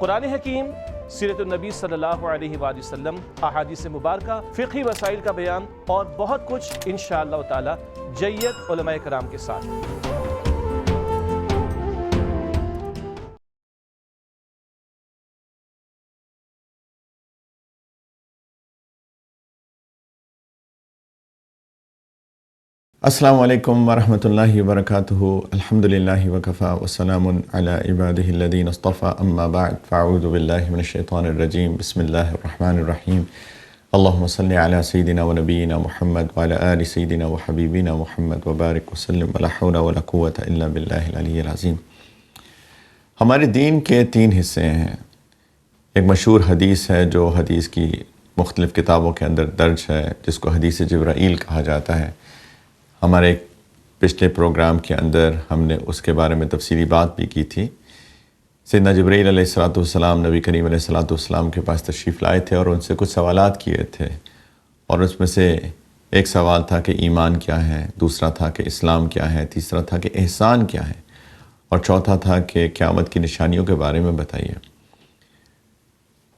قرآن حکیم، سیرت النبی صلی اللہ علیہ وآلہ وسلم، احادیث مبارکہ، فقہی مسائل کا بیان اور بہت کچھ انشاءاللہ تعالی جید علماء کرام کے ساتھ۔ السلام علیکم ورحمۃ اللہ وبرکاتہ۔ الحمدللہ وکفی وسلام علی عبادہ الذین اصطفی، اما بعد فاعوذ باللہ من الشیطان الرجیم، بسم اللہ الرحمن الرحیم۔ اللہم صلی علی سیدنا و نبینا محمد وعلی آل سیدنا و حبیبنا محمد وبارک وسلم، ولا حول ولا قوة الا باللہ العلی العظیم۔ ہمارے دین کے 3 حصے ہیں۔ ایک مشہور حدیث ہے جو حدیث کی مختلف کتابوں کے اندر درج ہے، جس کو حدیث جبرائیل کہا جاتا ہے۔ ہمارے ایک پچھلے پروگرام کے اندر ہم نے اس کے بارے میں تفصیلی بات بھی کی تھی۔ سیدنا جبرائیل علیہ السلام نبی کریم علیہ السلام کے پاس تشریف لائے تھے اور ان سے کچھ سوالات کیے تھے، اور اس میں سے ایک سوال تھا کہ ایمان کیا ہے، دوسرا تھا کہ اسلام کیا ہے، تیسرا تھا کہ احسان کیا ہے، اور چوتھا تھا کہ قیامت کی نشانیوں کے بارے میں بتائیے۔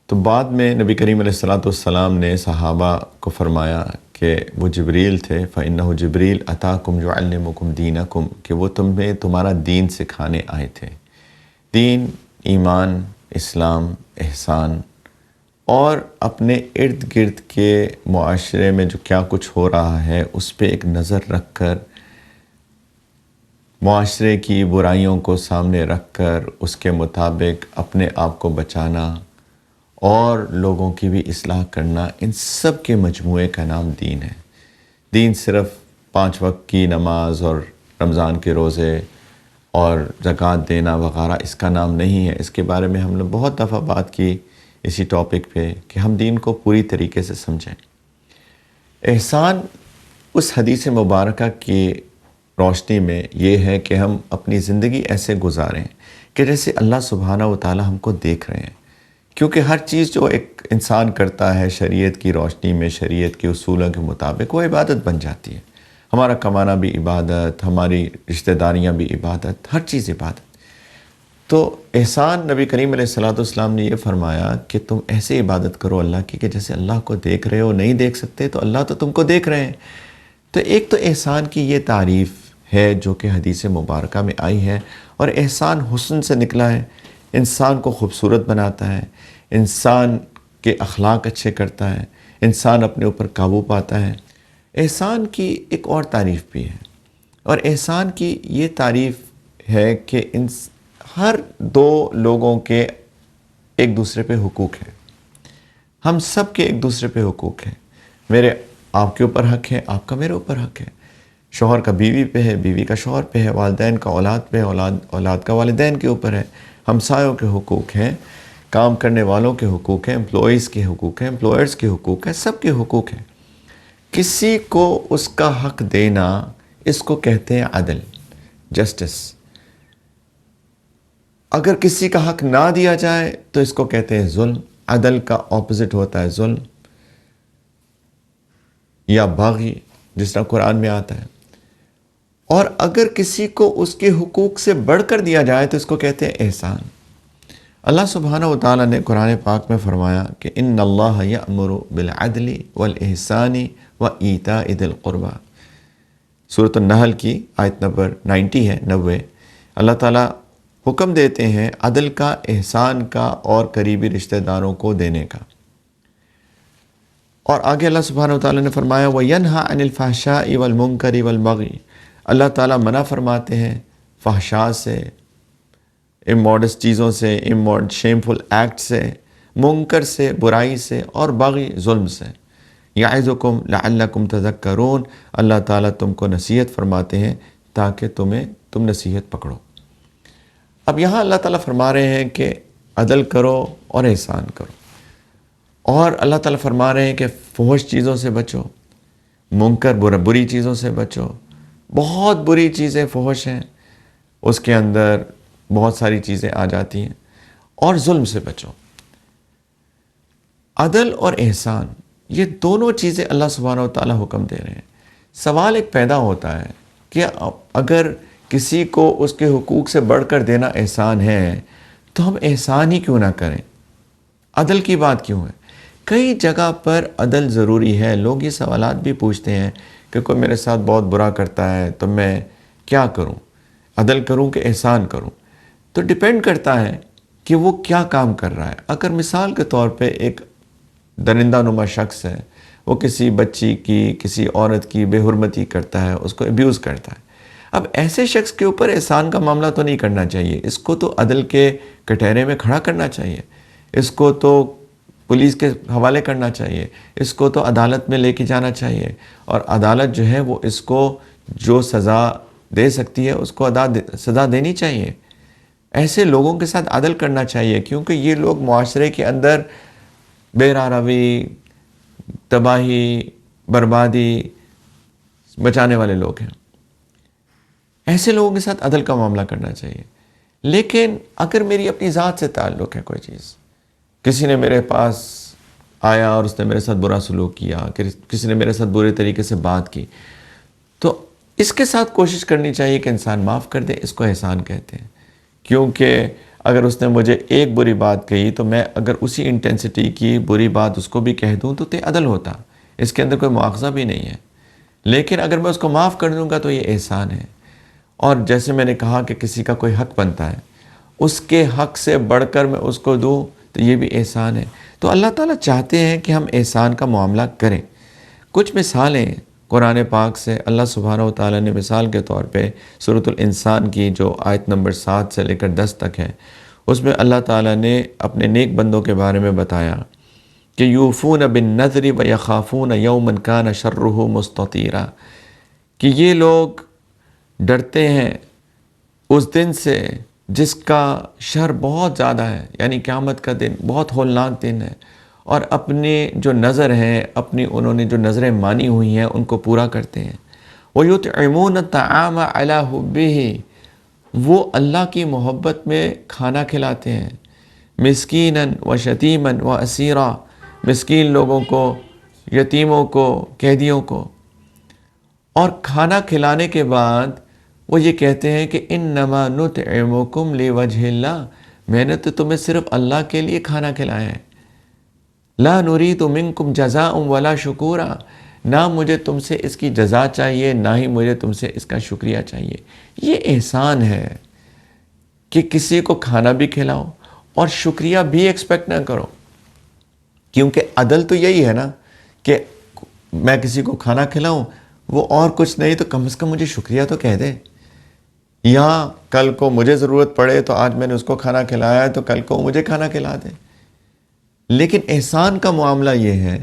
تو بعد میں نبی کریم علیہ السلام نے صحابہ کو فرمایا کہ وہ جبریل تھے، فَإِنَّهُ جبریل أَتَاكُمْ يُعَلِّمُكُمْ دِينَكُمْ، کہ وہ تمہیں تمہارا دین سکھانے آئے تھے۔ دین، ایمان، اسلام، احسان، اور اپنے ارد گرد کے معاشرے میں جو کیا کچھ ہو رہا ہے اس پہ ایک نظر رکھ کر، معاشرے کی برائیوں کو سامنے رکھ کر اس کے مطابق اپنے آپ کو بچانا اور لوگوں کی بھی اصلاح کرنا، ان سب کے مجموعے کا نام دین ہے۔ دین صرف 5 وقت کی نماز اور رمضان کے روزے اور زکوٰۃ دینا وغیرہ اس کا نام نہیں ہے۔ اس کے بارے میں ہم نے بہت دفعہ بات کی اسی ٹاپک پہ کہ ہم دین کو پوری طریقے سے سمجھیں۔ احسان اس حدیث مبارکہ کی روشنی میں یہ ہے کہ ہم اپنی زندگی ایسے گزاریں کہ جیسے اللہ سبحانہ و تعالی ہم کو دیکھ رہے ہیں، کیونکہ ہر چیز جو ایک انسان کرتا ہے شریعت کی روشنی میں، شریعت کے اصولوں کے مطابق، وہ عبادت بن جاتی ہے۔ ہمارا کمانا بھی عبادت، ہماری رشتہ داریاں بھی عبادت، ہر چیز عبادت۔ تو احسان نبی کریم علیہ السلام نے یہ فرمایا کہ تم ایسے عبادت کرو اللہ کی کہ جیسے اللہ کو دیکھ رہے ہو، نہیں دیکھ سکتے تو اللہ تو تم کو دیکھ رہے ہیں۔ تو ایک تو احسان کی یہ تعریف ہے جو کہ حدیث مبارکہ میں آئی ہے، اور احسان حسن سے نکلا ہے، انسان کو خوبصورت بناتا ہے، انسان کے اخلاق اچھے کرتا ہے، انسان اپنے اوپر قابو پاتا ہے۔ احسان کی ایک اور تعریف بھی ہے، اور احسان کی یہ تعریف ہے کہ ہر 2 لوگوں کے ایک دوسرے پہ حقوق ہیں۔ ہم سب کے ایک دوسرے پہ حقوق ہیں۔ میرے آپ کے اوپر حق ہے، آپ کا میرے اوپر حق ہے، شوہر کا بیوی پہ ہے، بیوی کا شوہر پہ ہے، والدین کا اولاد پہ ہے، اولاد کا والدین کے اوپر ہے، ہمسایوں کے حقوق ہیں، کام کرنے والوں کے حقوق ہیں، امپلائیز کے حقوق ہیں، امپلائرز کے حقوق ہیں، سب کے حقوق ہیں۔ کسی کو اس کا حق دینا، اس کو کہتے ہیں عدل، جسٹس۔ اگر کسی کا حق نہ دیا جائے تو اس کو کہتے ہیں ظلم۔ عدل کا اپوزٹ ہوتا ہے ظلم یا باغی، جس طرح قرآن میں آتا ہے۔ اور اگر کسی کو اس کے حقوق سے بڑھ کر دیا جائے تو اس کو کہتے ہیں احسان۔ اللہ سبحانہ و تعالیٰ نے قرآن پاک میں فرمایا کہ ان اللہ یأمر بالعدل والاحسان وایتاء ذی القربی، سورۃ النحل کی آیت نمبر 90 ہے، 90۔ اللہ تعالیٰ حکم دیتے ہیں عدل کا، احسان کا، اور قریبی رشتہ داروں کو دینے کا۔ اور آگے اللہ سبحانہ و تعالیٰ نے فرمایا وَيَنْهَى عَنِ الْفَحْشَاءِ وَالْمُنْكَرِ وَالْبَغْيِ، اللہ تعالیٰ منع فرماتے ہیں فحشاء سے، اموڈسٹ چیزوں سے، شیمفل ایکٹ سے، منکر سے، برائی سے، اور باغی، ظلم سے۔ یعظکم لعلکم تذکرون، اللہ تعالیٰ تم کو نصیحت فرماتے ہیں تاکہ تم نصیحت پکڑو۔ اب یہاں اللہ تعالیٰ فرما رہے ہیں کہ عدل کرو اور احسان کرو، اور اللہ تعالیٰ فرما رہے ہیں کہ فحش چیزوں سے بچو، منکر بری چیزوں سے بچو۔ بہت بری چیزیں فحش ہیں، اس کے اندر بہت ساری چیزیں آ جاتی ہیں، اور ظلم سے بچو۔ عدل اور احسان، یہ دونوں چیزیں اللہ سبحانہ و تعالیٰ حکم دے رہے ہیں۔ سوال ایک پیدا ہوتا ہے کہ اگر کسی کو اس کے حقوق سے بڑھ کر دینا احسان ہے تو ہم احسان ہی کیوں نہ کریں؟ عدل کی بات کیوں ہے؟ کئی جگہ پر عدل ضروری ہے. لوگ یہ سوالات بھی پوچھتے ہیں کہ کوئی میرے ساتھ بہت برا کرتا ہے تو میں کیا کروں؟ عدل کروں کہ احسان کروں؟ تو ڈیپینڈ کرتا ہے کہ وہ کیا کام کر رہا ہے. اگر مثال کے طور پہ ایک درندہ نما شخص ہے، وہ کسی بچی کی، کسی عورت کی بے حرمتی کرتا ہے، اس کو ابیوز کرتا ہے، اب ایسے شخص کے اوپر احسان کا معاملہ تو نہیں کرنا چاہیے. اس کو تو عدل کے کٹہرے میں کھڑا کرنا چاہیے، اس کو تو پولیس کے حوالے کرنا چاہیے، اس کو تو عدالت میں لے کے جانا چاہیے، اور عدالت جو ہے وہ اس کو جو سزا دے سکتی ہے اس کو سزا دینی چاہیے. ایسے لوگوں کے ساتھ عدل کرنا چاہیے، کیونکہ یہ لوگ معاشرے کے اندر بے راروی، تباہی، بربادی بچانے والے لوگ ہیں. ایسے لوگوں کے ساتھ عدل کا معاملہ کرنا چاہیے. لیکن اگر میری اپنی ذات سے تعلق ہے کوئی چیز، کسی نے میرے پاس آیا اور اس نے میرے ساتھ برا سلوک کیا، کسی نے میرے ساتھ برے طریقے سے بات کی، تو اس کے ساتھ کوشش کرنی چاہیے کہ انسان معاف کر دے. اس کو احسان کہتے ہیں. کیونکہ اگر اس نے مجھے ایک بری بات کہی تو میں اگر اسی انٹینسٹی کی بری بات اس کو بھی کہہ دوں تو عدل ہوتا. اس کے اندر کوئی مواخذہ بھی نہیں ہے. لیکن اگر میں اس کو معاف کر دوں گا تو یہ احسان ہے. اور جیسے میں نے کہا کہ کسی کا کوئی حق بنتا ہے، اس کے حق سے بڑھ کر میں اس کو دوں تو یہ بھی احسان ہے. تو اللہ تعالیٰ چاہتے ہیں کہ ہم احسان کا معاملہ کریں. کچھ مثالیں قرآن پاک سے اللہ سبحانہ و تعالیٰ نے مثال کے طور پہ سورۃ الانسان کی جو آیت نمبر 7 سے لے کر 10 تک ہے، اس میں اللہ تعالیٰ نے اپنے نیک بندوں کے بارے میں بتایا کہ یوفون بالنذر ویخافون یوما کان شرہ مستطیرا، کہ یہ لوگ ڈرتے ہیں اس دن سے جس کا شر بہت زیادہ ہے، یعنی قیامت کا دن بہت ہولناک دن ہے، اور اپنے جو نظر ہیں، اپنی انہوں نے جو نظریں مانی ہوئی ہیں ان کو پورا کرتے ہیں. وَيُطْعِمُونَ الطَّعَامَ عَلَىٰ حُبِّهِ، وہ اللہ کی محبت میں کھانا کھلاتے ہیں. مِسْكِينًا وَشَتِيمًا وَأَسِيرًا، مسکین لوگوں کو، یتیموں کو، قیدیوں کو. اور کھانا کھلانے کے بعد وہ یہ کہتے ہیں کہ اِنَّمَا نُطْعِمُكُمْ لِوَجْهِ اللَّهِ، میں نے تو تمہیں صرف اللہ کے لیے کھانا کھلایا ہے. لا نريد منکم جزاء ولا شکورا، نہ مجھے تم سے اس کی جزا چاہیے، نہ ہی مجھے تم سے اس کا شکریہ چاہیے. یہ احسان ہے کہ کسی کو کھانا بھی کھلاؤ اور شکریہ بھی ایکسپیکٹ نہ کرو. کیونکہ عدل تو یہی ہے نا کہ میں کسی کو کھانا کھلاؤں، وہ اور کچھ نہیں تو کم از کم مجھے شکریہ تو کہہ دے. یا کل کو مجھے ضرورت پڑے تو آج میں نے اس کو کھانا کھلایا ہے تو کل کو مجھے کھانا کھلا دے. لیکن احسان کا معاملہ یہ ہے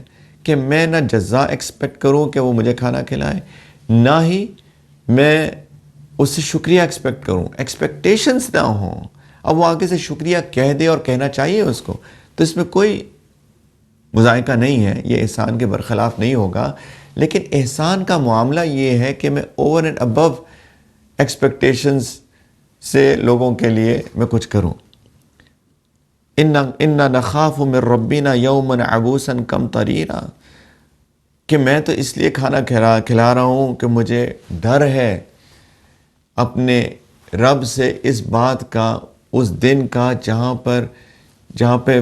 کہ میں نہ جزا ایکسپیکٹ کروں کہ وہ مجھے کھانا کھلائے، نہ ہی میں اس سے شکریہ ایکسپیکٹ کروں، ایکسپیکٹیشنز نہ ہوں. اب وہ آگے سے شکریہ کہہ دے اور کہنا چاہیے اس کو، تو اس میں کوئی مذائقہ نہیں ہے، یہ احسان کے برخلاف نہیں ہوگا. لیکن احسان کا معاملہ یہ ہے کہ میں اوور اینڈ ابو ایکسپیکٹیشنز سے لوگوں کے لیے میں کچھ کروں. اِنَّا نَخَافُ مِن رَبِّنَا يَوْمًا عَبُوسًا قَمْطَرِيرًا، کہ میں تو اس لیے کھانا کھلا رہا ہوں کہ مجھے ڈر ہے اپنے رب سے اس بات کا، اس دن کا جہاں پہ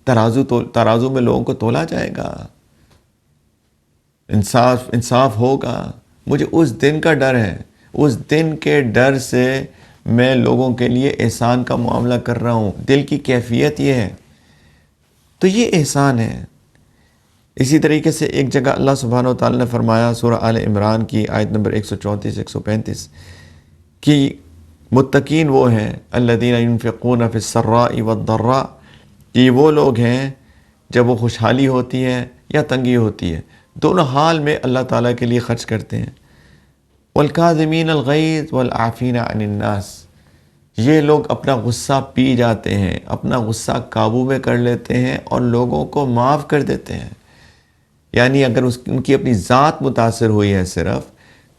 ترازو میں لوگوں کو تولا جائے گا، انصاف ہوگا. مجھے اس دن کا ڈر ہے. اس دن کے ڈر سے میں لوگوں کے لیے احسان کا معاملہ کر رہا ہوں. دل کی کیفیت یہ ہے. تو یہ احسان ہے. اسی طریقے سے ایک جگہ اللہ سبحانہ و تعالیٰ نے فرمایا سورہ آل عمران کی آیت نمبر 134 135 کہ متقین وہ ہیں الذین ينفقون فی السراء والضراء، کہ وہ لوگ ہیں جب وہ خوشحالی ہوتی ہے یا تنگی ہوتی ہے، دونوں حال میں اللہ تعالیٰ کے لیے خرچ کرتے ہیں. والکاظمین الغیظ والعافین عن الناس، یہ لوگ اپنا غصہ پی جاتے ہیں، اپنا غصہ قابو میں کر لیتے ہیں اور لوگوں کو معاف کر دیتے ہیں. یعنی اگر ان کی اپنی ذات متاثر ہوئی ہے صرف،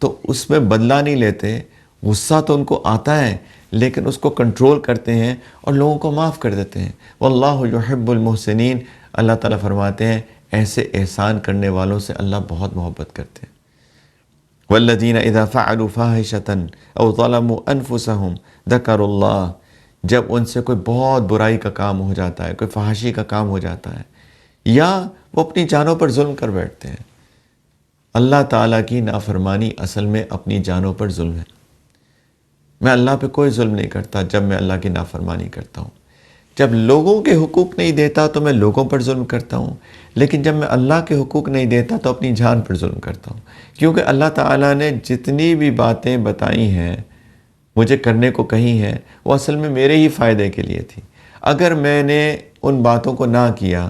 تو اس میں بدلہ نہیں لیتے. غصہ تو ان کو آتا ہے لیکن اس کو کنٹرول کرتے ہیں اور لوگوں کو معاف کر دیتے ہیں. واللہ یحب المحسنین، اللہ تعالیٰ فرماتے ہیں ایسے احسان کرنے والوں سے اللہ بہت محبت کرتے ہیں. والذین اذا فعلوا فاحشۃ او ظلموا انفسهم ذکروا اللہ، جب ان سے کوئی بہت برائی کا کام ہو جاتا ہے، کوئی فحاشی کا کام ہو جاتا ہے، یا وہ اپنی جانوں پر ظلم کر بیٹھتے ہیں۔ اللہ تعالیٰ کی نافرمانی اصل میں اپنی جانوں پر ظلم ہے۔ میں اللہ پہ کوئی ظلم نہیں کرتا جب میں اللہ کی نافرمانی کرتا ہوں۔ جب لوگوں کے حقوق نہیں دیتا تو میں لوگوں پر ظلم کرتا ہوں، لیکن جب میں اللہ کے حقوق نہیں دیتا تو اپنی جان پر ظلم کرتا ہوں، کیونکہ اللہ تعالیٰ نے جتنی بھی باتیں بتائی ہیں، مجھے کرنے کو کہی ہیں، وہ اصل میں میرے ہی فائدے کے لیے تھی۔ اگر میں نے ان باتوں کو نہ کیا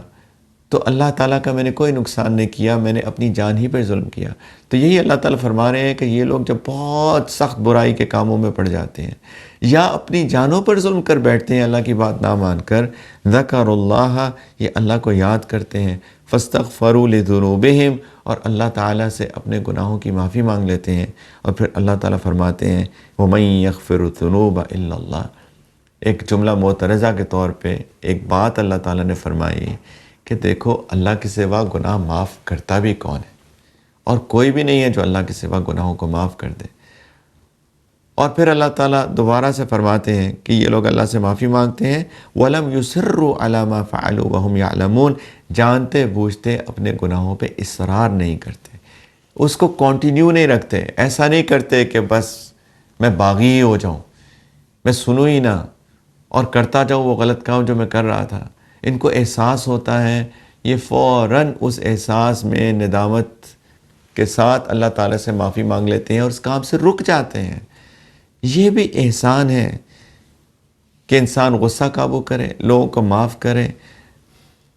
تو اللہ تعالیٰ کا میں نے کوئی نقصان نہیں کیا، میں نے اپنی جان ہی پر ظلم کیا۔ تو یہی اللہ تعالیٰ فرما رہے ہیں کہ یہ لوگ جب بہت سخت برائی کے کاموں میں پڑ جاتے ہیں یا اپنی جانوں پر ظلم کر بیٹھتے ہیں اللہ کی بات نہ مان کر، ذکر اللہ، یہ اللہ کو یاد کرتے ہیں، فاستغفروا لذنوبہم، اور اللہ تعالیٰ سے اپنے گناہوں کی معافی مانگ لیتے ہیں، اور پھر اللہ تعالیٰ فرماتے ہیں وَمَن يَغْفِرُ الذُّنُوبَ إِلَّا اللَّهُ۔ ایک جملہ معترضہ کے طور پہ ایک بات اللہ تعالیٰ نے فرمائی کہ دیکھو اللہ کے سوا گناہ معاف کرتا بھی کون ہے، اور کوئی بھی نہیں ہے جو اللہ کے سوا گناہوں کو معاف کر دے۔ اور پھر اللہ تعالیٰ دوبارہ سے فرماتے ہیں کہ یہ لوگ اللہ سے معافی مانگتے ہیں، وَلَمْ يُصِرُّوا عَلَى مَا فَعَلُوا وَهُمْ يَعْلَمُونَ، جانتے بوجھتے اپنے گناہوں پہ اصرار نہیں کرتے، اس کو کنٹینیو نہیں رکھتے، ایسا نہیں کرتے کہ بس میں باغی ہی ہو جاؤں، میں سنوں ہی نہ اور کرتا جاؤں وہ غلط کام جو میں کر رہا تھا۔ ان کو احساس ہوتا ہے، یہ فوراً اس احساس میں ندامت کے ساتھ اللہ تعالیٰ سے معافی مانگ لیتے ہیں اور اس کام سے رک جاتے ہیں۔ یہ بھی احسان ہے کہ انسان غصہ قابو کرے، لوگوں کو معاف کرے۔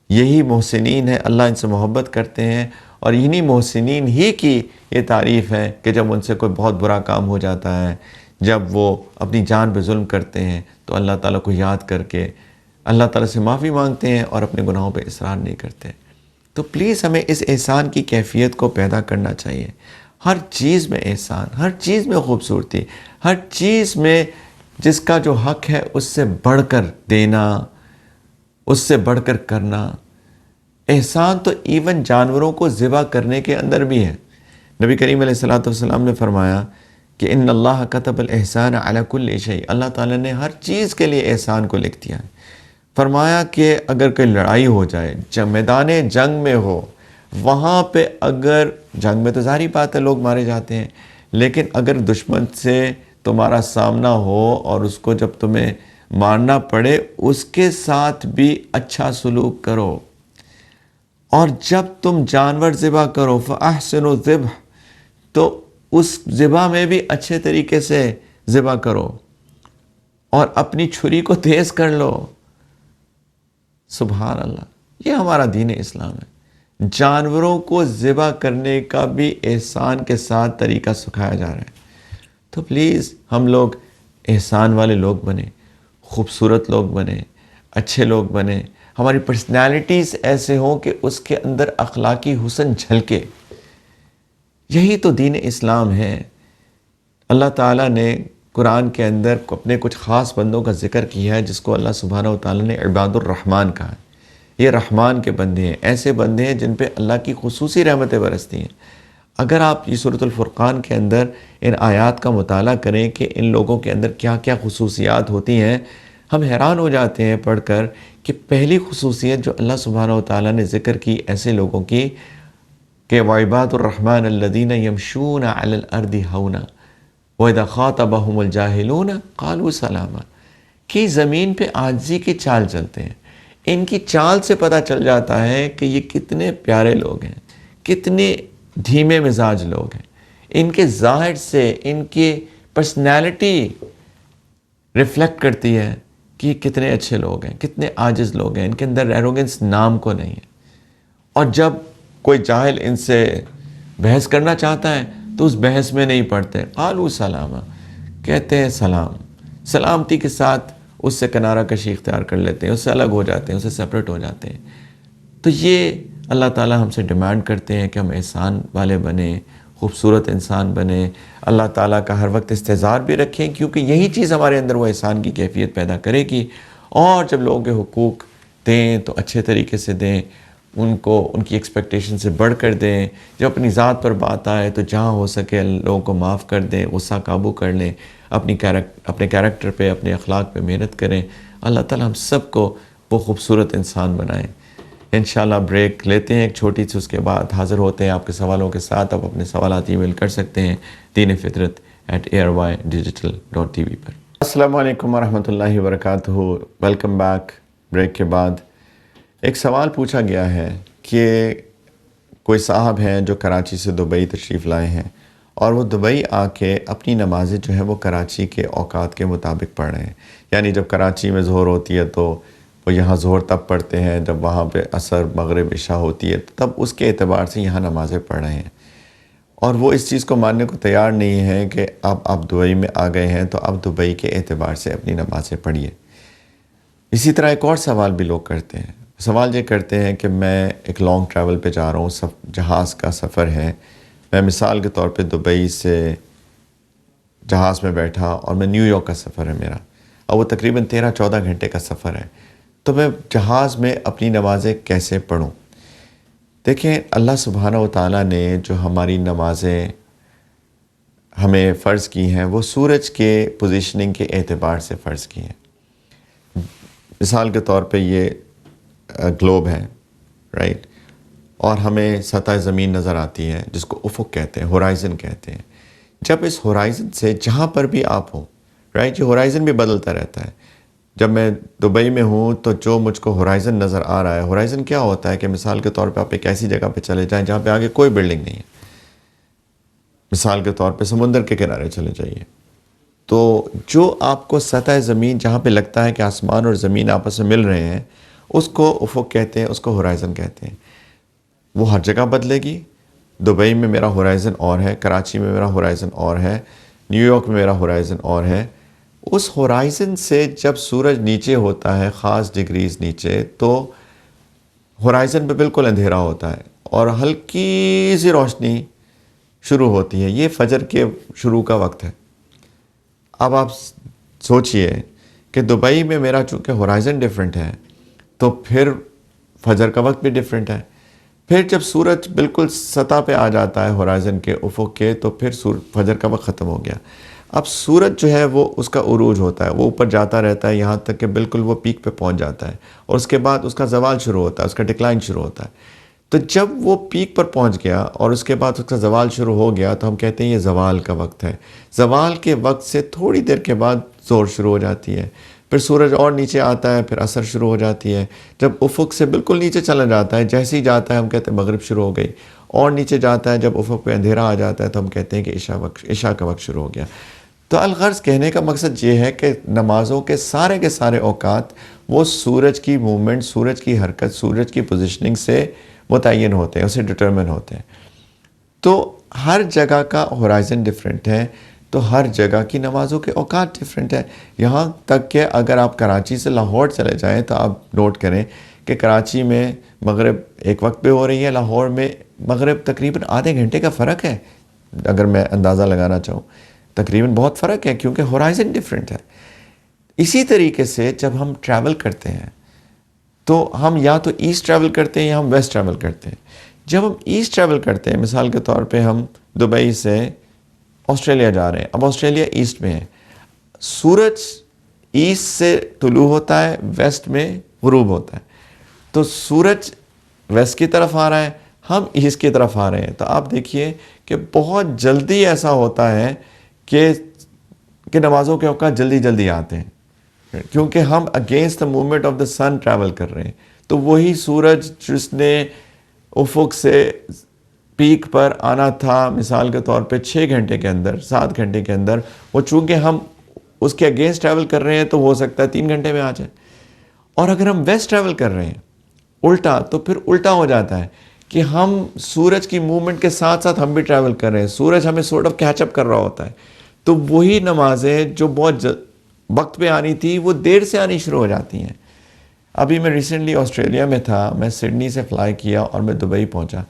یہی محسنین ہے، اللہ ان سے محبت کرتے ہیں، اور انہی محسنین ہی کی یہ تعریف ہے کہ جب ان سے کوئی بہت برا کام ہو جاتا ہے، جب وہ اپنی جان پہ ظلم کرتے ہیں تو اللہ تعالیٰ کو یاد کر کے اللہ تعالیٰ سے معافی مانگتے ہیں اور اپنے گناہوں پہ اصرار نہیں کرتے۔ تو پلیز ہمیں اس احسان کی کیفیت کو پیدا کرنا چاہیے۔ ہر چیز میں احسان، ہر چیز میں خوبصورتی، ہر چیز میں جس کا جو حق ہے اس سے بڑھ کر دینا، اس سے بڑھ کر کرنا۔ احسان تو ایون جانوروں کو ذبح کرنے کے اندر بھی ہے۔ نبی کریم علیہ السلام نے فرمایا کہ ان اللہ کتب الاحسان علی کل شیء، اللہ تعالیٰ نے ہر چیز کے لیے احسان کو لکھ دیا ہے۔ فرمایا کہ اگر کوئی لڑائی ہو جائے، میدان جنگ میں ہو، وہاں پہ اگر جنگ میں تو ظاہری بات ہے لوگ مارے جاتے ہیں، لیکن اگر دشمن سے تمہارا سامنا ہو اور اس کو جب تمہیں مارنا پڑے، اس کے ساتھ بھی اچھا سلوک کرو، اور جب تم جانور ذبح کرو فَأَحْسِنُوا الذِّبْحَ، تو اس ذبح میں بھی اچھے طریقے سے ذبح کرو اور اپنی چھری کو تیز کر لو۔ سبحان اللہ، یہ ہمارا دین اسلام ہے۔ جانوروں کو ذبح کرنے کا بھی احسان کے ساتھ طریقہ سکھایا جا رہا ہے۔ تو پلیز ہم لوگ احسان والے لوگ بنیں، خوبصورت لوگ بنیں، اچھے لوگ بنیں، ہماری پرسنالٹیز ایسے ہوں کہ اس کے اندر اخلاقی حسن جھلکے۔ یہی تو دین اسلام ہے۔ اللہ تعالیٰ نے قرآن کے اندر اپنے کچھ خاص بندوں کا ذکر کیا ہے، جس کو اللہ سبحانہ و تعالیٰ نے عباد الرحمن کہا ہے۔ یہ رحمان کے بندے ہیں، ایسے بندے ہیں جن پہ اللہ کی خصوصی رحمتیں برستی ہیں۔ اگر آپ یہ سورۃ الفرقان کے اندر ان آیات کا مطالعہ کریں کہ ان لوگوں کے اندر کیا کیا خصوصیات ہوتی ہیں، ہم حیران ہو جاتے ہیں پڑھ کر کہ پہلی خصوصیت جو اللہ سبحانہ و تعالیٰ نے ذکر کی ایسے لوگوں کی کہ وَعِبَادُ الرَّحْمَنِ الَّذِينَ يَمْشُونَ عَلَى الْأَرْضِ هَوْنًا وَإِذَا خَاطَبَهُمُ الْجَاهِلُونَ قَالُوا سَلَامًا، کہ زمین پہ عاجزی کی چال چلتے ہیں۔ ان کی چال سے پتہ چل جاتا ہے کہ یہ کتنے پیارے لوگ ہیں، کتنے دھیمے مزاج لوگ ہیں۔ ان کے ظاہر سے ان کی پرسنالٹی ریفلیکٹ کرتی ہے کہ یہ کتنے اچھے لوگ ہیں، کتنے عاجز لوگ ہیں، ان کے اندر ایروگنس نام کو نہیں ہے۔ اور جب کوئی جاہل ان سے بحث کرنا چاہتا ہے تو اس بحث میں نہیں پڑتے، قالوا سلاما، کہتے ہیں سلام، سلامتی کے ساتھ اس سے کنارہ کشی اختیار کر لیتے ہیں، اس سے الگ ہو جاتے ہیں، اس سے سپریٹ ہو جاتے ہیں۔ تو یہ اللہ تعالیٰ ہم سے ڈیمانڈ کرتے ہیں کہ ہم احسان والے بنیں، خوبصورت انسان بنیں، اللہ تعالیٰ کا ہر وقت استحضار بھی رکھیں، کیونکہ یہی چیز ہمارے اندر وہ احسان کی کیفیت پیدا کرے گی۔ اور جب لوگوں کے حقوق دیں تو اچھے طریقے سے دیں، ان کو ان کی ایکسپیکٹیشن سے بڑھ کر دیں. جب اپنی ذات پر بات آئے تو جہاں ہو سکے لوگوں کو معاف کر دیں, غصہ قابو کر لیں, اپنے کیریکٹر پہ, اپنے اخلاق پہ محنت کریں. اللہ تعالیٰ ہم سب کو وہ خوبصورت انسان بنائیں. انشاءاللہ بریک لیتے ہیں ایک چھوٹی سی, اس کے بعد حاضر ہوتے ہیں آپ کے سوالوں کے ساتھ. آپ اپنے سوالات ای میل کر سکتے ہیں deenفطرت@ardigital.tv پر. السلام علیکم ورحمۃ اللہ وبرکاتہ. Welcome back. بریک کے بعد ایک سوال پوچھا گیا ہے کہ کوئی صاحب ہیں جو کراچی سے دبئی تشریف لائے ہیں اور وہ دبئی آ کے اپنی نمازیں جو ہیں وہ کراچی کے اوقات کے مطابق پڑھ رہے ہیں. یعنی جب کراچی میں ظہر ہوتی ہے تو وہ یہاں ظہر تب پڑھتے ہیں, جب وہاں پہ عصر مغرب عشاء ہوتی ہے تب اس کے اعتبار سے یہاں نمازیں پڑھ رہے ہیں. اور وہ اس چیز کو ماننے کو تیار نہیں ہے کہ اب آپ دبئی میں آ گئے ہیں تو اب دبئی کے اعتبار سے اپنی نمازیں پڑھیے. اسی طرح ایک اور سوال بھی لوگ کرتے ہیں. سوال یہ کرتے ہیں کہ میں ایک لانگ ٹریول پہ جا رہا ہوں, جہاز کا سفر ہے. میں مثال کے طور پہ دبئی سے جہاز میں بیٹھا اور میں نیو یارک کا سفر ہے میرا, اور وہ تقریباً 13-14 گھنٹے کا سفر ہے. تو میں جہاز میں اپنی نمازیں کیسے پڑھوں؟ دیکھیں, اللہ سبحانہ و تعالیٰ نے جو ہماری نمازیں ہمیں فرض کی ہیں وہ سورج کے پوزیشننگ کے اعتبار سے فرض کی ہیں. مثال کے طور پہ یہ گلوب ہے, رائٹ, اور ہمیں سطح زمین نظر آتی ہے جس کو افق کہتے ہیں, ہورائزن کہتے ہیں. جب اس ہورائزن سے جہاں پر بھی آپ ہوں, رائٹ, یہ ہورائزن بھی بدلتا رہتا ہے. جب میں دبئی میں ہوں تو جو مجھ کو ہورائزن نظر آ رہا ہے, ہورائزن کیا ہوتا ہے کہ مثال کے طور پہ آپ ایک ایسی جگہ پہ چلے جائیں جہاں پہ آگے کوئی بلڈنگ نہیں ہے. مثال کے طور پہ سمندر کے کنارے چلے جائیے, تو جو آپ کو سطح زمین جہاں پہ لگتا ہے کہ آسمان اور زمین آپس میں مل رہے ہیں اس کو افق کہتے ہیں, اس کو ہورائزن کہتے ہیں. وہ ہر جگہ بدلے گی. دبئی میں میرا ہورائزن اور ہے, کراچی میں میرا ہورائزن اور ہے, نیو یارک میں میرا ہورائزن اور ہے. اس ہورائزن سے جب سورج نیچے ہوتا ہے خاص ڈگریز نیچے تو ہورائزن پہ بالکل اندھیرا ہوتا ہے اور ہلکی سی روشنی شروع ہوتی ہے. یہ فجر کے شروع کا وقت ہے. اب آپ سوچئے کہ دبئی میں میرا چونکہ ہورائزن ڈیفرنٹ ہے تو پھر فجر کا وقت بھی ڈیفرنٹ ہے. پھر جب سورج بالکل سطح پہ آ جاتا ہے ہورائزن کے افق کے تو پھر فجر کا وقت ختم ہو گیا. اب سورج جو ہے وہ اس کا عروج ہوتا ہے, وہ اوپر جاتا رہتا ہے یہاں تک کہ بالکل وہ پیک پہ پہنچ جاتا ہے, اور اس کے بعد اس کا زوال شروع ہوتا ہے, اس کا ڈکلائن شروع ہوتا ہے. تو جب وہ پیک پر پہنچ گیا اور اس کے بعد اس کا زوال شروع ہو گیا تو ہم کہتے ہیں یہ زوال کا وقت ہے. زوال کے وقت سے تھوڑی دیر کے بعد ظہر شروع ہو جاتی ہے, پھر سورج اور نیچے آتا ہے, پھر عصر شروع ہو جاتی ہے. جب افق سے بالکل نیچے چلا جاتا ہے, جیسے ہی جاتا ہے ہم کہتے ہیں مغرب شروع ہو گئی, اور نیچے جاتا ہے جب افق پہ اندھیرا آ جاتا ہے تو ہم کہتے ہیں کہ عشاء کا وقت شروع ہو گیا. تو الغرض کہنے کا مقصد یہ ہے کہ نمازوں کے سارے اوقات وہ سورج کی موومنٹ, سورج کی حرکت, سورج کی پوزیشننگ سے متعین ہوتے ہیں, اسے ڈٹرمن ہوتے ہیں. تو ہر جگہ کا ہورائزن ڈیفرنٹ ہے, تو ہر جگہ کی نمازوں کے اوقات ڈیفرنٹ ہے. یہاں تک کہ اگر آپ کراچی سے لاہور چلے جائیں تو آپ نوٹ کریں کہ کراچی میں مغرب ایک وقت پہ ہو رہی ہے, لاہور میں مغرب تقریباً آدھے گھنٹے کا فرق ہے. اگر میں اندازہ لگانا چاہوں تقریباً بہت فرق ہے کیونکہ ہورائزن ڈیفرنٹ ہے. اسی طریقے سے جب ہم ٹریول کرتے ہیں تو ہم یا تو ایسٹ ٹریول کرتے ہیں یا ہم ویسٹ ٹریول کرتے ہیں. جب ہم ایسٹ ٹریول کرتے ہیں, مثال کے طور پہ ہم دبئی سے آسٹریلیا جا رہے ہیں, اب آسٹریلیا ایسٹ میں ہے, سورج ایسٹ سے طلوع ہوتا ہے, ویسٹ میں غروب ہوتا ہے. تو سورج ویسٹ کی طرف آ رہا ہے, ہم ایسٹ کی طرف آ رہے ہیں. تو آپ دیکھیے کہ بہت جلدی ایسا ہوتا ہے کہ نمازوں کے اوقات جلدی آتے ہیں کیونکہ ہم against the movement of the sun travel کر رہے ہیں. تو وہی سورج جس نے افق سے پیک پر آنا تھا مثال کے طور پہ 6 گھنٹے کے اندر, 7 گھنٹے کے اندر, وہ چونکہ ہم اس کے اگینسٹ ٹریول کر رہے ہیں تو ہو سکتا ہے 3 گھنٹے میں آ جائے. اور اگر ہم ویسٹ ٹریول کر رہے ہیں الٹا, تو پھر الٹا ہو جاتا ہے کہ ہم سورج کی موومنٹ کے ساتھ ہم بھی ٹریول کر رہے ہیں, سورج ہمیں سورٹ آف کیچ اپ کر رہا ہوتا ہے. تو وہی نمازیں جو بہت وقت پہ آنی تھی وہ دیر سے آنی شروع ہو جاتی ہیں. ابھی میں ریسنٹلی آسٹریلیا میں تھا, میں سڈنی سے فلائی کیا اور میں دبئی پہنچا.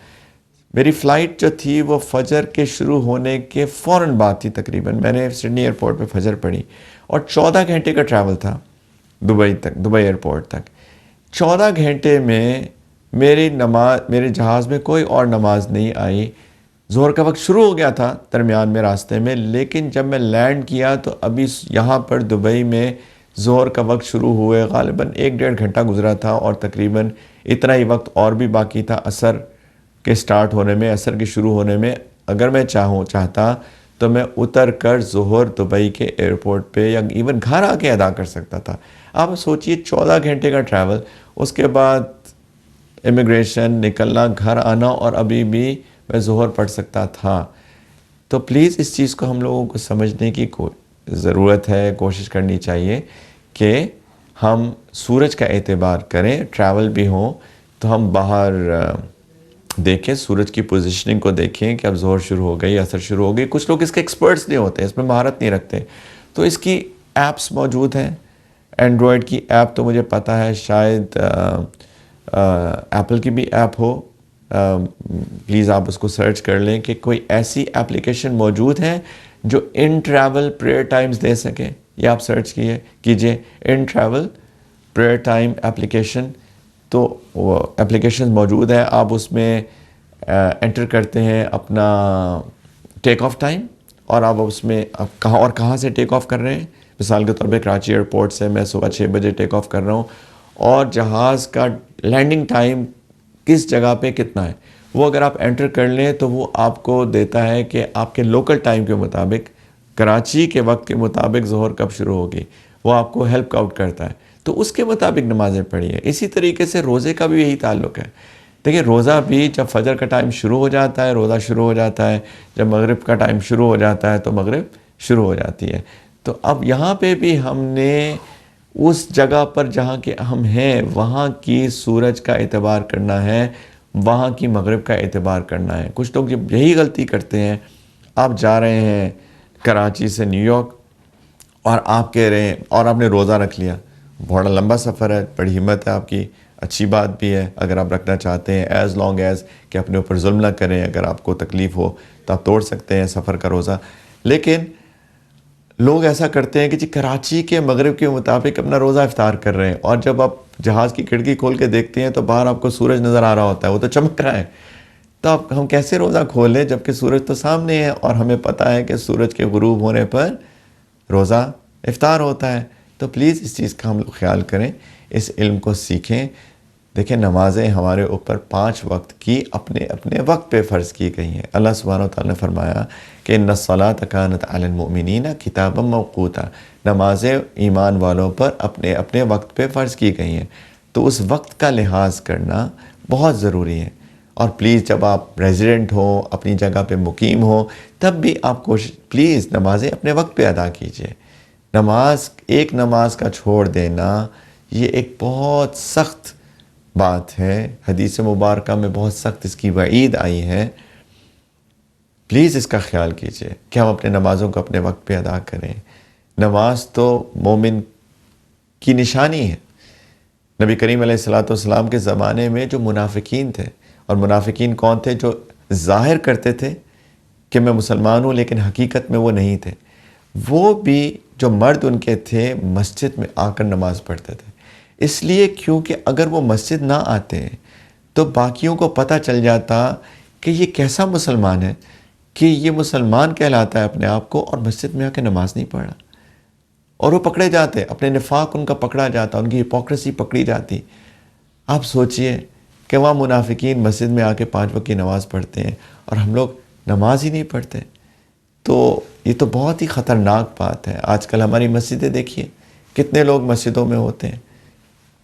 میری فلائٹ جو تھی وہ فجر کے شروع ہونے کے فوراً بعد تھی تقریباً. میں نے سڈنی ایئرپورٹ پہ فجر پڑھی اور 14 گھنٹے کا ٹریول تھا دبئی ایئرپورٹ تک. 14 گھنٹے میں میرے جہاز میں کوئی اور نماز نہیں آئی. ظہر کا وقت شروع ہو گیا تھا درمیان میں راستے میں، لیکن جب میں لینڈ کیا تو ابھی یہاں پر دبئی میں ظہر کا وقت شروع ہوئے غالباً 1-1.5 گھنٹہ گزرا تھا، اور تقریباً اتنا ہی وقت اور بھی باقی تھا عصر کے سٹارٹ ہونے میں، عصر کے شروع ہونے میں. اگر میں چاہتا تو میں اتر کر ظہر دبئی کے ایئرپورٹ پہ یا ایون گھر آ کے ادا کر سکتا تھا. آپ سوچئے 14 گھنٹے کا ٹریول، اس کے بعد امیگریشن، نکلنا، گھر آنا، اور ابھی بھی میں ظہر پڑھ سکتا تھا. تو پلیز اس چیز کو ہم لوگوں کو سمجھنے کی ضرورت ہے، کوشش کرنی چاہیے کہ ہم سورج کا اعتبار کریں. ٹریول بھی ہوں تو ہم باہر دیکھیں، سورج کی پوزیشننگ کو دیکھیں کہ اب ظہر شروع ہو گئی، عصر شروع ہو گئی. کچھ لوگ اس کے ایکسپرٹس نہیں ہوتے، اس میں مہارت نہیں رکھتے. تو اس کی ایپس موجود ہیں. اینڈرائڈ کی ایپ تو مجھے پتہ ہے، شاید ایپل کی بھی ایپ ہو. پلیز آپ اس کو سرچ کر لیں کہ کوئی ایسی اپلیکیشن موجود ہے جو ان ٹریول پریئر ٹائمز دے سکے. یہ آپ سرچ کیجئے ان ٹریول پریئر ٹائم ایپلیکیشن. تو وہ اپلیکیشن موجود ہے، آپ اس میں انٹر کرتے ہیں اپنا ٹیک آف ٹائم، اور آپ اس میں کہاں سے ٹیک آف کر رہے ہیں. مثال کے طور پہ کراچی ایئرپورٹ سے میں صبح 6 بجے ٹیک آف کر رہا ہوں، اور جہاز کا لینڈنگ ٹائم کس جگہ پہ کتنا ہے، وہ اگر آپ انٹر کر لیں تو وہ آپ کو دیتا ہے کہ آپ کے لوکل ٹائم کے مطابق، کراچی کے وقت کے مطابق ظہر کب شروع ہوگی. وہ آپ کو ہیلپ آؤٹ کرتا ہے، تو اس کے مطابق نمازیں پڑھیے. اسی طریقے سے روزے کا بھی یہی تعلق ہے. دیکھیں روزہ بھی جب فجر کا ٹائم شروع ہو جاتا ہے روزہ شروع ہو جاتا ہے، جب مغرب کا ٹائم شروع ہو جاتا ہے تو مغرب شروع ہو جاتی ہے. تو اب یہاں پہ بھی ہم نے اس جگہ پر جہاں کہ ہم ہیں وہاں کی سورج کا اعتبار کرنا ہے، وہاں کی مغرب کا اعتبار کرنا ہے. کچھ لوگ جب یہی غلطی کرتے ہیں، آپ جا رہے ہیں کراچی سے نیو یارک اور آپ کہہ رہے ہیں، اور آپ نے روزہ رکھ لیا. بڑا لمبا سفر ہے، بڑی ہمت ہے آپ کی، اچھی بات بھی ہے اگر آپ رکھنا چاہتے ہیں، ایز لانگ ایز کہ اپنے اوپر ظلم نہ کریں. اگر آپ کو تکلیف ہو تو آپ توڑ سکتے ہیں سفر کا روزہ. لیکن لوگ ایسا کرتے ہیں کہ جی کراچی کے مغرب کے مطابق اپنا روزہ افطار کر رہے ہیں، اور جب آپ جہاز کی کھڑکی کھول کے دیکھتے ہیں تو باہر آپ کو سورج نظر آ رہا ہوتا ہے، وہ تو چمک رہا ہے. تو اب ہم کیسے روزہ کھولیں جبکہ سورج تو سامنے ہے، اور ہمیں پتہ ہے کہ سورج کے غروب ہونے پر روزہ افطار ہوتا ہے. تو پلیز اس چیز کا ہم لوگ خیال کریں، اس علم کو سیکھیں. دیکھیں نمازیں ہمارے اوپر 5 وقت کی اپنے اپنے وقت پہ فرض کی گئی ہیں. اللہ سبحانہ وتعالی نے فرمایا کہ ان الصلاۃ کانت علی المؤمنین کتابا موقوتا. نمازیں ایمان والوں پر اپنے اپنے وقت پہ فرض کی گئی ہیں. تو اس وقت کا لحاظ کرنا بہت ضروری ہے. اور پلیز جب آپ ریزیڈنٹ ہوں، اپنی جگہ پہ مقیم ہوں، تب بھی آپ پلیز نمازیں اپنے وقت پہ ادا کیجیے. ایک نماز کا چھوڑ دینا یہ ایک بہت سخت بات ہے. حدیث مبارکہ میں بہت سخت اس کی وعید آئی ہے. پلیز اس کا خیال کیجیے کہ ہم اپنے نمازوں کو اپنے وقت پہ ادا کریں. نماز تو مومن کی نشانی ہے. نبی کریم علیہ السلام کے زمانے میں جو منافقین تھے، اور منافقین کون تھے؟ جو ظاہر کرتے تھے کہ میں مسلمان ہوں لیکن حقیقت میں وہ نہیں تھے. وہ بھی جو مرد ان کے تھے مسجد میں آ کر نماز پڑھتے تھے. اس لیے کیونکہ اگر وہ مسجد نہ آتے تو باقیوں کو پتہ چل جاتا کہ یہ کیسا مسلمان ہے کہ یہ مسلمان کہلاتا ہے اپنے آپ کو، اور مسجد میں آ کے نماز نہیں پڑھ رہا. اور وہ پکڑے جاتے، اپنے نفاق ان کا پکڑا جاتا، ان کی ہپوکریسی پکڑی جاتی. آپ سوچئے کہ وہاں منافقین مسجد میں آ کے 5 وقت کی نماز پڑھتے ہیں اور ہم لوگ نماز ہی نہیں پڑھتے. تو یہ تو بہت ہی خطرناک بات ہے. آج کل ہماری مسجدیں دیکھیے، کتنے لوگ مسجدوں میں ہوتے ہیں.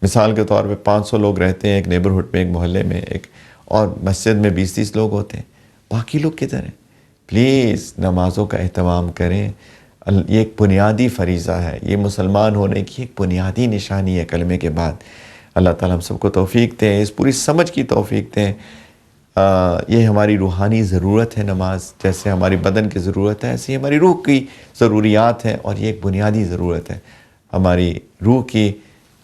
مثال کے طور پہ 500 لوگ رہتے ہیں ایک نیبرہڈ میں، ایک محلے میں، اور مسجد میں 20-30 لوگ ہوتے ہیں. باقی لوگ کدھر ہیں؟ پلیز نمازوں کا اہتمام کریں. یہ ایک بنیادی فریضہ ہے، یہ مسلمان ہونے کی ایک بنیادی نشانی ہے کلمے کے بعد. اللہ تعالیٰ ہم سب کو توفیق دیں، اس پوری سمجھ کی توفیق دیں. یہ ہماری روحانی ضرورت ہے نماز. جیسے ہماری بدن کی ضرورت ہے، ایسی ہماری روح کی ضروریات ہیں، اور یہ ایک بنیادی ضرورت ہے. ہماری روح کی،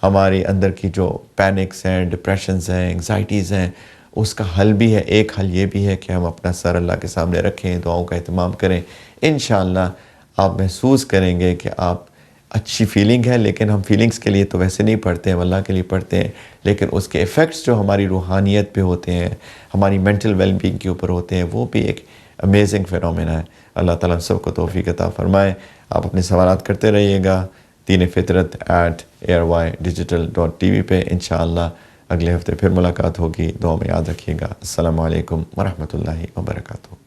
ہمارے اندر کی جو پینکس ہیں، ڈپریشنز ہیں، انگزائٹیز ہیں، اس کا حل بھی ہے. ایک حل یہ بھی ہے کہ ہم اپنا سر اللہ کے سامنے رکھیں، دعاؤں کا اہتمام کریں. انشاءاللہ آپ محسوس کریں گے کہ آپ اچھی فیلنگ ہے، لیکن ہم فیلنگز کے لیے تو ویسے نہیں پڑھتے ہیں، ہم اللہ کے لیے پڑھتے ہیں، لیکن اس کے ایفیکٹس جو ہماری روحانیت پہ ہوتے ہیں، ہماری مینٹل ویل بینگ کے اوپر ہوتے ہیں، وہ بھی ایک امیزنگ فینومینا ہے۔ اللہ تعالیٰ سب کو توفیق عطا فرمائے۔ آپ اپنے سوالات کرتے رہیے گا دین فطرت @ARYdigital.tv پہ۔ انشاءاللہ اگلے ہفتے پھر ملاقات ہوگی، دعا میں یاد رکھیے گا۔ السلام علیکم ورحمۃ اللہ وبرکاتہ۔